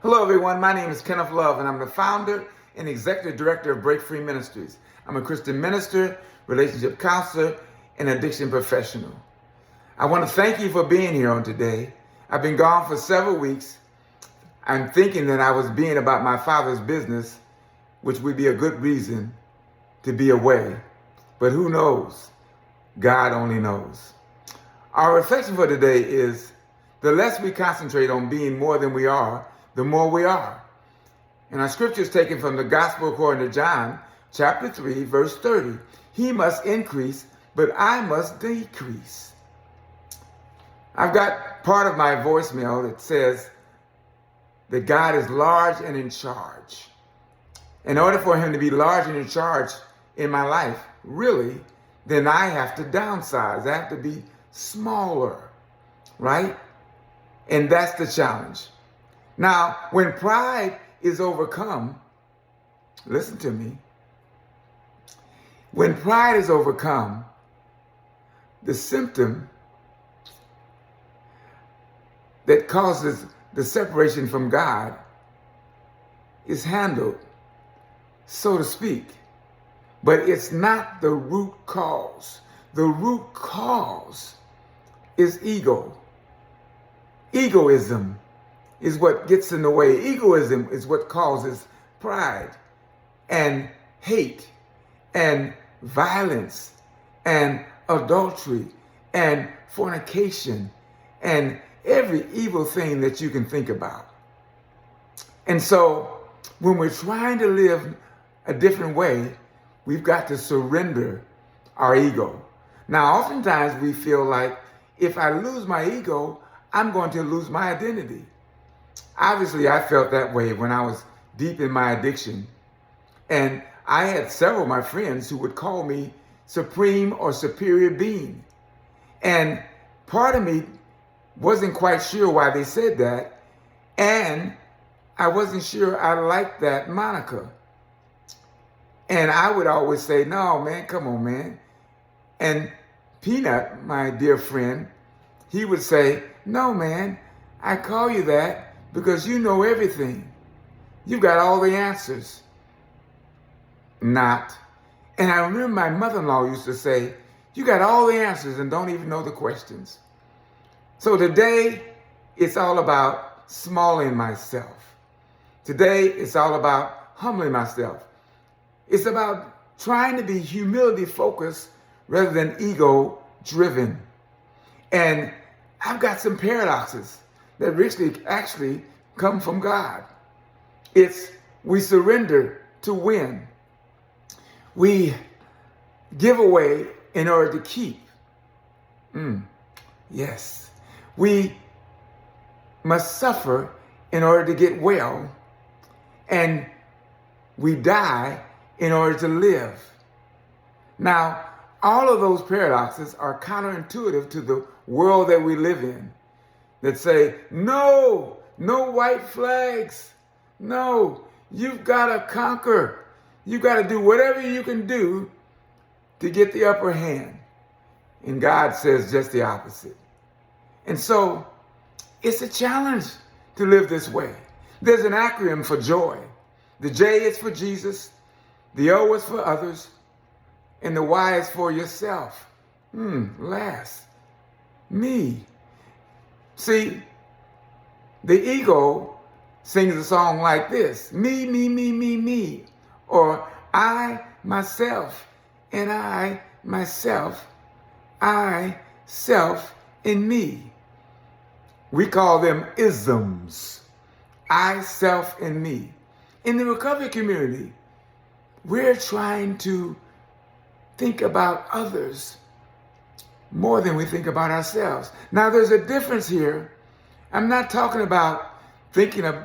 Hello, everyone. My name is Kenneth Love, and I'm the founder and executive director of Break Free Ministries. I'm a Christian minister, relationship counselor, and addiction professional. I want to thank you for being here on today. I've been gone for several weeks. I'm thinking that I was being about my Father's business, which would be a good reason to be away. But who knows? God only knows. Our reflection for today is the less we concentrate on being more than we are, the more we are. And our scripture is taken from the Gospel according to John, chapter 3, verse 30. He must increase, but I must decrease. I've got part of my voicemail that says that God is large and in charge. In order for him to be large and in charge in my life, really, then I have to downsize. I have to be smaller, right? And that's the challenge. Now, when pride is overcome, listen to me. When pride is overcome, the symptom that causes the separation from God is handled, so to speak. But it's not the root cause. The root cause is ego. Egoism is what gets in the way. Egoism is what causes pride and hate and violence and adultery and fornication and every evil thing that you can think about. And so when we're trying to live a different way, we've got to surrender our ego. Now, oftentimes we feel like if I lose my ego, I'm going to lose my identity. Obviously, I felt that way when I was deep in my addiction. And I had several of my friends who would call me supreme or superior being. And part of me wasn't quite sure why they said that. And I wasn't sure I liked that moniker. And I would always say, no, man, come on, man. And Peanut, my dear friend, he would say, no, man, I call you that because you know everything. You've got all the answers. Not. And I remember my mother-in-law used to say, you got all the answers and don't even know the questions. So today, it's all about smalling myself. Today, it's all about humbling myself. It's about trying to be humility-focused rather than ego-driven. And I've got some paradoxes that actually come from God. It's we surrender to win. We give away in order to keep. Yes. We must suffer in order to get well. And we die in order to live. Now, all of those paradoxes are counterintuitive to the world that we live in, that say, no white flags. No, you've got to conquer. You've got to do whatever you can do to get the upper hand. And God says just the opposite. And so it's a challenge to live this way. There's an acronym for joy. The J is for Jesus. The O is for others. And the Y is for yourself. Last. Me. See, the ego sings a song like this. Me, me, me, me, me. Or I, myself, and I, myself, I, self, and me. We call them isms. I, self, and me. In the recovery community, we're trying to think about others more than we think about ourselves. Now, there's a difference here. I'm not talking about thinking of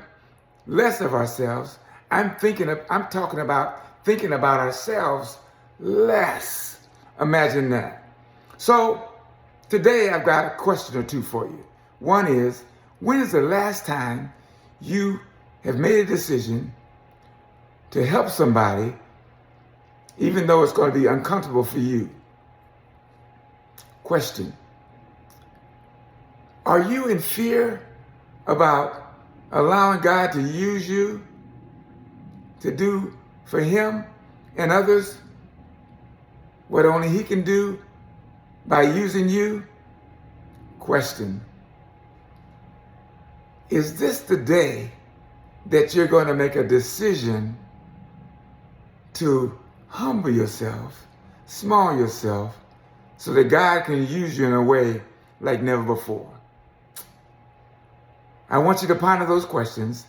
less of ourselves. I'm talking about thinking about ourselves less. Imagine that. So today I've got a question or two for you. One is, when is the last time you have made a decision to help somebody, even though it's going to be uncomfortable for you? Question. Are you in fear about allowing God to use you to do for him and others what only he can do by using you? Question: is this the day that you're going to make a decision to humble yourself, small yourself, so that God can use you in a way like never before? I want you to ponder those questions,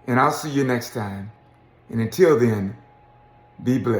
and I'll see you next time. And until then, be blessed.